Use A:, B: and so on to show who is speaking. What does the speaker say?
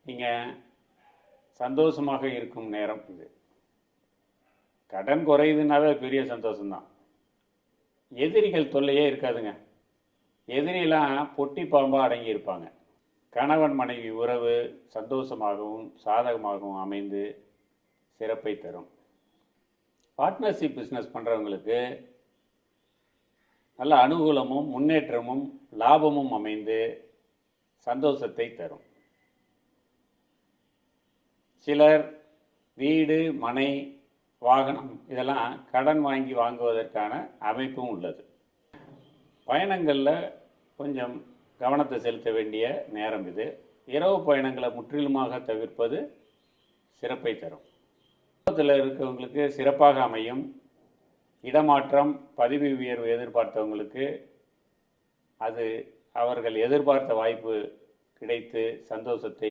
A: நீங்கள் சந்தோஷமாக இருக்கும் நேரம் இது. கடன் குறையுதுனாவே பெரிய சந்தோஷம்தான். எதிரிகள் தொல்லையே இருக்காதுங்க. எதிரிலாம் பொட்டி பாம்பாக அடங்கியிருப்பாங்க. கணவன் மனைவி உறவு சந்தோஷமாகவும் சாதகமாகவும் அமைந்து சிறப்பை தரும். பார்ட்னர்ஷிப் பிஸ்னஸ் பண்ணுறவங்களுக்கு நல்ல அனுகூலமும் முன்னேற்றமும் லாபமும் அமைந்து சந்தோஷத்தை தரும். சிலர் வீடு மனை வாகனம் இதெல்லாம் கடன் வாங்கி வாங்குவதற்கான அமைப்பும் உள்ளது. பயணங்களில் கொஞ்சம் கவனத்தை செலுத்த வேண்டிய நேரம் இது. இரவு பயணங்களை முற்றிலுமாக தவிர்ப்பது சிறப்பை தரும். குடும்பத்தில் இருக்கிறவங்களுக்கு சிறப்பாக அமையும். இடமாற்றம் பதவி உயர்வு எதிர்பார்த்தவங்களுக்கு அது அவர்கள் எதிர்பார்த்த வாய்ப்பு கிடைத்து சந்தோஷத்தை